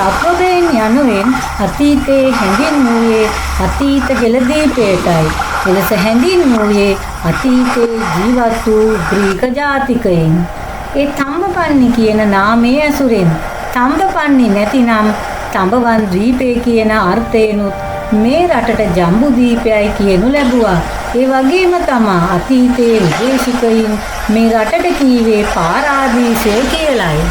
තප්පබේන් යනුවෙන් අතීතයේ හැඳින්වූයේ අතීත ජලදීපයටයි. එලෙස හැඳින්වූයේ අතීතයේ ජීවත් වූ ග්‍රීක ජාතිකයින්. ඒ තම්බපන්නි කියන නාමයේ ඇසුරෙන් තම්බපන්නි නැතිනම් තඹවන් ද්වීපය කියන අර්ථයෙන්ුත් මේ රටට ජම්බු දීපයයි කියනු ලැබුවා. ඒ වගේම තමා අතීතයේ විදේශිකයින් මේ රටට කීවේ පාරාදීසය කියලයි.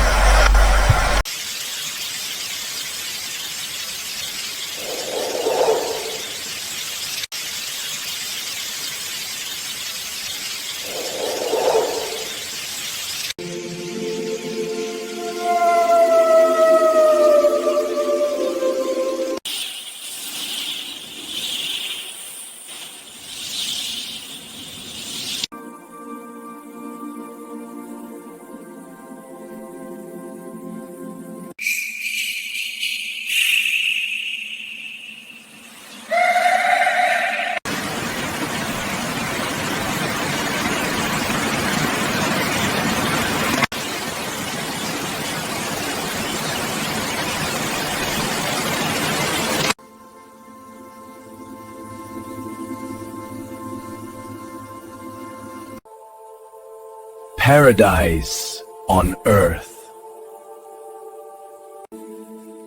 Paradise on Earth.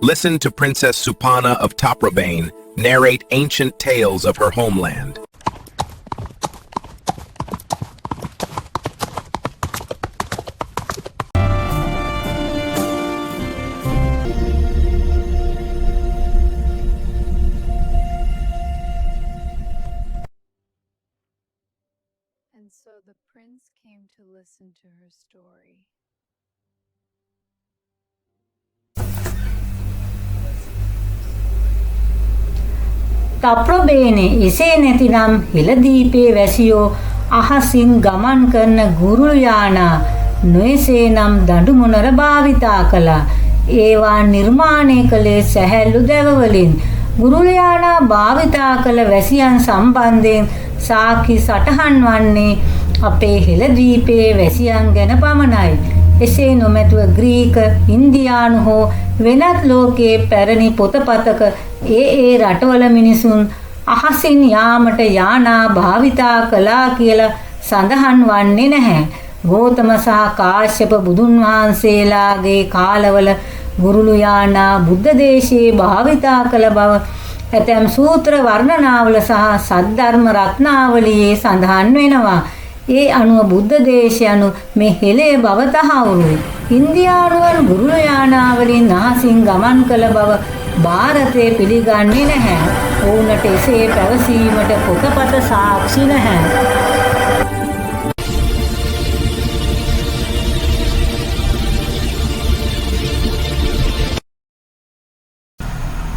Listen to Princess Supana of Taprobane narrate ancient tales of her homeland. And so the prince came to listen to her story. තප්පබේනේ එසේ නැතිනම් හෙළදීපේ වැසියෝ අහසින් ගමන් කරන ගුරු යානා නොයසේනම් දඬු මොනර භාවිතා කළා. ඒවා නිර්මාණය කළේ සැහැල්ලු දැව වලින්. ගුරු යානා භාවිතා කළ වැසියන් සම්බන්ධයෙන් සාක්ෂි සටහන් වන්නේ අපේ හෙළදීපේ වැසියන් ගැන පමණයි. එසේ නොමැතුව ග්‍රීක, ඉන්දියානු හෝ වෙනත් ලෝකයේ පැරණි පොතපතක ඒ රටවල මිනිසුන් අහසින් යාමට යානා භාවිතා කළා කියලා සඳහන් වන්නේ නැහැ. ගෞතම සහ කාශ්‍යප බුදුන් වහන්සේලාගේ කාලවල ගුරුළු යානා බුද්ධ දේශයේ භාවිතා කළ බව ඇතැම් සූත්‍ර වර්ණනාවල සහ සද්ධර්ම රත්නාවලියේ සඳහන් වෙනවා. ඒ අනුව බුද්ධ දේශයනු මේ හෙළය බව තහවුරුයි. ඉන්දියානුවන් ගුරුළු යානාවලින් අහසින් ගමන් කළ බව ಭಾರತයේ පිළිගන්නේ නැහැ. ඔවුන්ට එසේ පැවසීමට පොතපත සාක්ෂි නැහැ.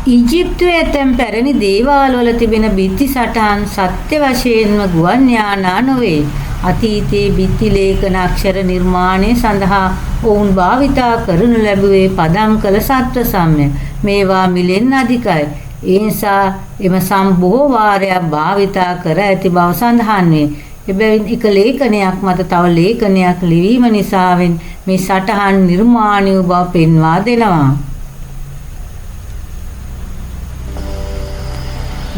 ඊජිප්තුවේ ඇතැම් පැරණි දේවාලවල තිබෙන බිත්ති සටහන් සත්‍ය වශයෙන්ම ගුවන් යානා නොවේ. අතීතයේ බිත්ති ලේඛන අක්ෂර නිර්මාණය සඳහා ඔවුන් භාවිතා කරනු ලැබුවේ පදම් කළ සත්ව සම්ය. මේවා මිලෙන් අධිකයි. ඒ නිසා එම බොහෝ වාරයක් භාවිතා කර ඇති බව සඳහන් වේ. එබැවින් එක ලේඛනයක් මත තව ලේඛනයක් ලිවීම නිසාවෙන් මේ සටහන් නිර්මාණය බව පෙන්වා දෙනවා.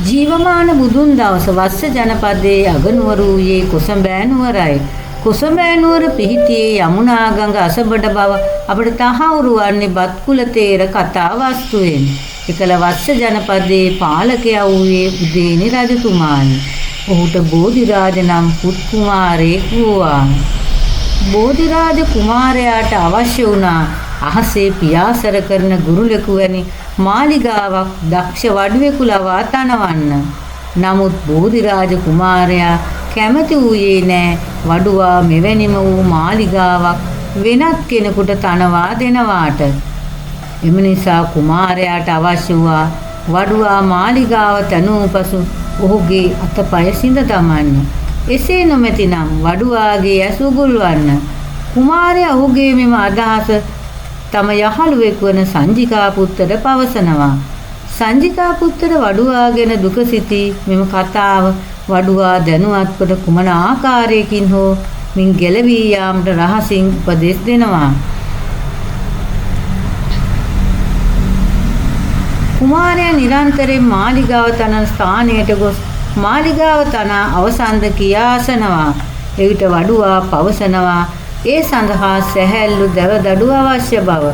ජීවමාන බුදුන් දවස වස්ස ජනපදයේ අගනුවර වූයේ කොසඹෑ නුවරයි. කොසඹෑ නුවර පිහිටියේ යමුනා ගඟ අසබඩ බව අපට තහවුරු වන්නේ බත්කුල තේර කතා වස්තුවෙන්. එකල වස්ස ජනපදයේ පාලකයා වූයේ උදේනි රජතුමානි. ඔහුට බෝධිරාජ නම් පුත් කුමාරයෙක් වූවා. බෝධිරාජ කුමාරයාට අවශ්‍ය වුණා අහසේ පියාසර කරන ගුරුලෙකු වැනි මාලිගාවක් දක්ෂ වඩුවෙකු ලවා තනවන්න. නමුත් බෝධිරාජ කුමාරයා කැමති වූයේ නෑ වඩුවා මෙවැනිම වූ මාලිගාවක් වෙනත් කෙනෙකුට තනවා දෙනවාට. එම නිසා කුමාරයාට අවශ්‍ය වූවා වඩුවා මාලිගාව තනූ පසු ඔහුගේ අතපය සිඳ දමන්න. එසේ නොමැතිනම් වඩුවාගේ ඇස් උගුල්වන්න. කුමාරයා ඔහුගේ මෙම අදහස තම යහළුවෙකු වන සංජිකා පුත්තට පවසනවා. සංජිකා පුත්තට වඩුවාගෙන දුක සිටී මෙම කතාව වඩුවා දැනුවත් කොට කුමන ආකාරයකින් හෝ මින් ගැලවී යාමට රහසින් උපදෙස් දෙනවා. කුමාරයා නිරන්තරයෙන් මාලිගාව තනන ස්ථානයට ගොස් මාලිගාව තනා අවසන්ද කියාසනවා. එවිට වඩුවා පවසනවා ඒ සඳහා සැහැල්ලු දැවදඩු අවශ්‍ය බව.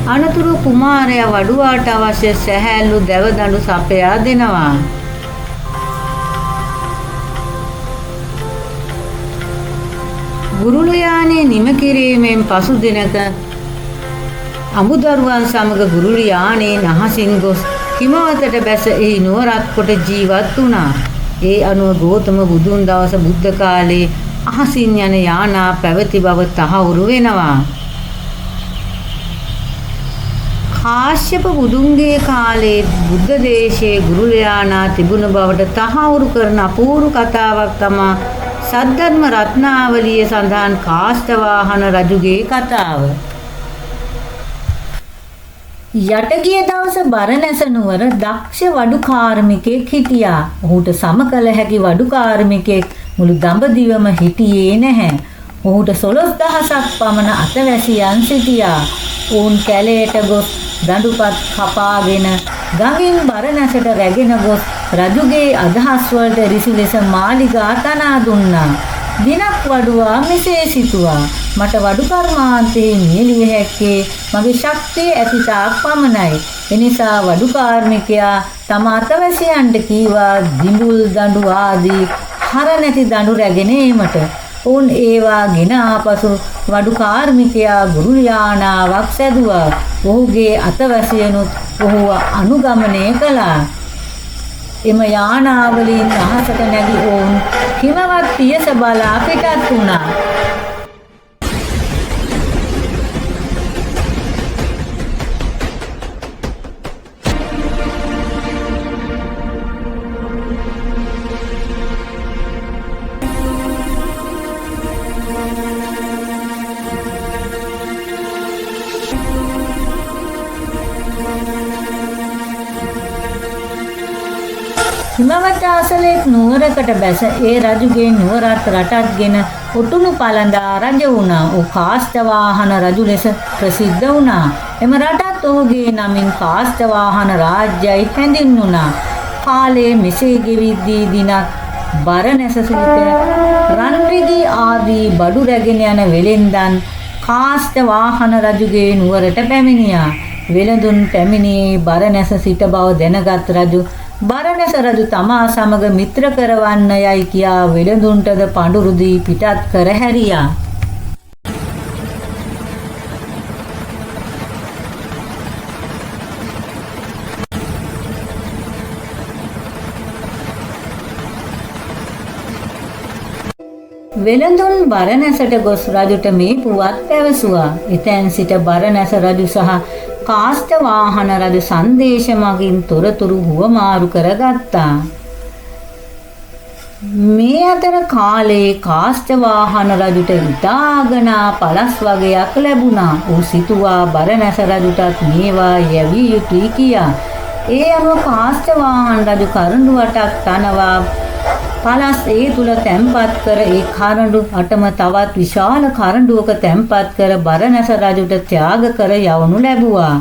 අනතුරු කුමාරයා වඩුවාට අවශ්‍ය සැහැල්ලු දැවදඩු සපයා දෙනවා. ගුරුළු යානේ නිම කිරීමෙන් පසු දිනක අමුදරුවන් සමග ගුරුළු යානේ නහසින් ගොස් හිමවතට බැස එහි නුවරත් කොට ජීවත් වුණා. ඒ අනුව ගෞතම බුදුන් දවස බුද්ධ කාලේ අහසින් යන යානා පැවති බව තහවුරු වෙනවා. කාශ්‍යප බුදුන්ගේ කාලේ බුද්ධ දේශයේ ගුරුළු යානා තිබුණ බවට තහවුරු කරන අපූර්ව කතාවක් තමයි සද්ධර්ම රත්නාවලියේ සඳහන් කාස්තවාහන රජුගේ කතාව. යටගිය දවස බරණැස නුවර දක්ෂ වඩු කාර්මිකයෙක් හිටියා. ඔහුට සම කළ හැකි වඩු කාර්මිකයෙක් මුළු දඹදිවම හිටියේ නැහැ. ඔහුට 15000ක් පමණ අතවැසියන් සිටියා. ඔවුන් කැලයට ගොස් දඬුපත් කපාගෙන ගඟින් බරණැසට රැගෙන ගොස් රජුගේ අදහස් වලට රිසි ලෙස මාලිගා තනා දුන්නා. දිනක් වඩුවා මෙසේ සිතුවා. මට වඩු කර්මාන්තයේ නියැලිය හැක්කේ මගේ ශක්තිය ඇති තාක් පමණයි. එනිසා වඩු කාර්මිකයා තම අතවැසියන්ට කීවා දිඹුල් දඬු ආදී හර නැති දඬු රැගෙන ඒමට. ඔවුන් ඒවා ගෙන ආපසු වඩු කාර්මිකයා ගුරුළු යානාවක් සැදුවා. ඔහුගේ අතවැසියනුත් ඔහුව අනුගමනය කළා. එම යානාවලින් අහසට නැගී ඔවුන් හිමවත් පියස බලා පිටත් වුණා. හිමවත් ආසලෙක් නුවරකට බැස ඒ රජුගේ නුවරත් රටත්ගෙන ඔටුනු පළඳා රජ වුණා. ඔහු කාස්තවාහන රජු ලෙස ප්‍රසිද්ධ වුණා. එම රටත් ඔහුගේ නමින් කාස්තවාහන රාජ්‍යයි හැඳින්වුණා. කාලයේ මෙසේ ගෙවිද්දී දිනක් බරණැස සිට රන්රිදී ආදී බඩු රැගෙන යන වෙලෙන්දන් කාස්තවාහන රජුගේ නුවරට පැමිණියා. වෙළඳුන් පැමිණියේ බරණැස සිට බව දැනගත් රජු බරණැස රජු තමා සමග මිත්‍ර කරවන්න යයි කියා වෙළඳුන්ටද පඬුරු දී පිටත් කර හැරියා. වෙළඳුන් බරණැසට ගොස් රජුට මේ පුවත් පැවසුවා. එතැන් සිට බරණැස රජු සහ කාස්තවාහන රජු සංදේශ මගින් තොරතුරු හුවමාරු කරගත්තා. මේ අතර කාලේ කාස්තවාහන රජුට ඉතාගනා පළස් වගයක් ලැබුණා. ඔහු සිතුවා බරණැස රජුටත් මේවා යැවිය යුතුයි කියා. ඒ අනුව කාස්තවාහන රජු කරඬු වටක් තනවා පළස් ඒ තුල තැන්පත් කර ඒ කරඬු අටම තවත් විශාල කරඬුවක තැන්පත් කර බරණැස රජුට ත්‍යාග කර යවනු ලැබුවා.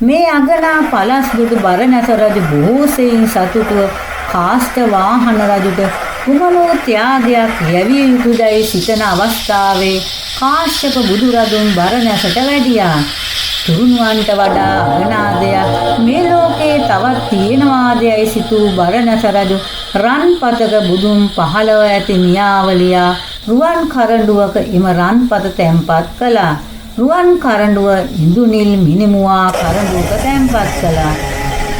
මේ අගනා පළස් දුටු බරණැස රජු බොහෝසෙයින් සතුටුව කාස්තවාහන රජුට කුමනෝ ත්‍යාගයක් යැවිය යුතුදයි සිතන අවස්ථාවේ කාශ්‍යප බුදුරදුන් බරණැසට වැඩියා. තුරුණුවන්ට වඩා අගනා දෙයක් මේ ලෝකේ තවත් තියෙනවාදයයි සිතූ බරණැස රජු රන්පතක බුදුන් පහළව ඇති නියාවලියා රුවන් කරඬුවක එම රන්පත තැන්පත් කළා. රුවන් කරඬුව ඉඳුනිල් මිනිමුවා කරඬුවක තැන්පත් කළා.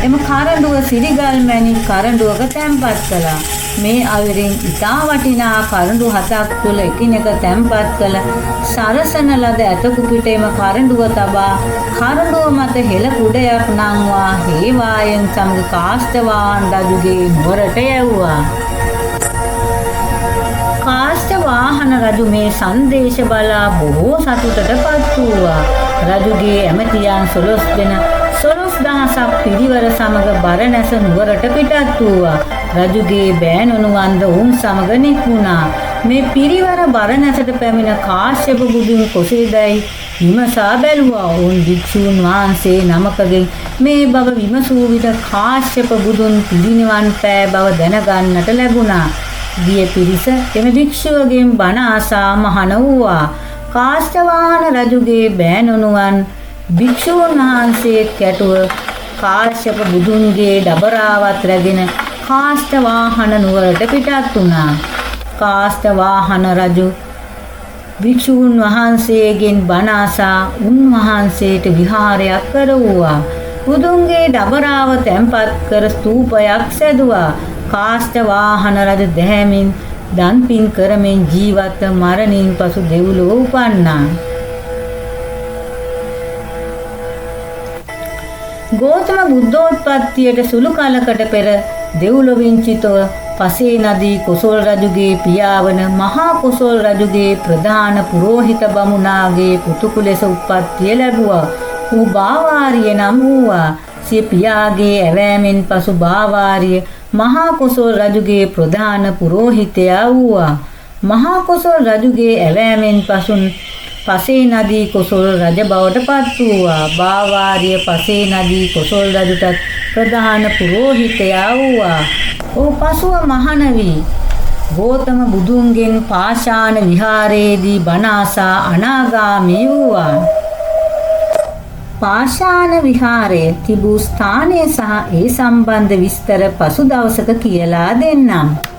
එම කරඬුව සිරිගල් මැණික් කරඬුවක තැන්පත් කළා. මේ අයුරින් ඉතා වටිනා කරඬු හතක් තුල එකිනෙක තැන්පත් කළ සරසන ලද ඇතකු පිට එම කරඬුව තබා කරඬුව මත හෙළ කුඩයක් නංවා හේවායන් සමග කාස්තවාහන රජුගේ නුවරට යැව්වා. කාස්තවාහන රජු මේ සංදේශ බලා බොහෝ සතුටටපත් වූවා. රජුගේ ඇමතියන් 12 දෙනා 15000ක් පිරිවර සමග බරණැස නුවරට පිටත් වූවා. රජුගේ බෑණනුවන්ද ඔවුන් සමග නික්මුණා. මේ පිරිවර බරණැසට පැමිණ කාශ්‍යප බුදුන් කොසේදයි විමසා බැලුවා. ඔවුන් භික්ෂූන් වහන්සේ නමකගෙන් මේ බව විමසූ විට කාශ්‍යප බුදුන් පිරිනිවන් පෑ බව දැනගන්නට ලැබුණා. ගිය පිරිස එම භික්ෂුවගෙන් බණ ආසා මහණ වූවා. කාශ්‍යපවාහන රජුගේ බෑණනුවන් භික්ෂූන් වහන්සේ කැටුව කාශ්‍යප බුදුන්ගේ ඩබරාවත් රැගෙන කාශ්‍යපවාහන නුවරට පිටත් වුණා. කාශ්‍යපවාහන රජු භික්ෂූන් වහන්සේගෙන් බණ ආසා උන්වහන්සේට විහාරයක් කරවුවා. බුදුන්ගේ ඩබරාව තැන්පත් කර ස්තූපයක් සැදුවා. කාශ්‍යපවාහන රජු දැහැමින් දන් පින් කරමින් ජීවත් මරණින් පසු දෙව්ලොව උපන්නා. ගෞතම බුද්ධෝත්පත්තියට සුළු කලකට පෙර දෙව්ලොවින් චිතව පසේ නදී කොසල් රජුගේ පියාවන මහා කොසල් රජුගේ ප්‍රධාන පුරෝහිත බමුණාගේ පුතුකු ලෙස උප්පත්තිය ලැබුවා. ඌ බාවාරිය නම් වූවා. සිය පියාගේ ඇවෑමෙන් පසු බාවාරිය මහා කොසල් රජුගේ ප්‍රධාන පුරෝහිතයා වූවා. මහා කොසල් රජුගේ ඇවෑමෙන් පසුන් පසේ නදී කොසල් රජ බවට පත් වූවා. බාවාරිය පසේ නදී කොසල් රජුටත් ප්‍රධාන පුරෝහිතයා වූවා. ඔහු පසුව මහණ වී ගෞතම බුදුන්ගෙන් පාෂාණ විහාරයේදී බණ ආසා අනාගාමී වූවා. පාෂාණ විහාරයේ තිබූ ස්ථානය සහ ඒ සම්බන්ධ විස්තර පසු දවසක කියලා දෙන්නම්.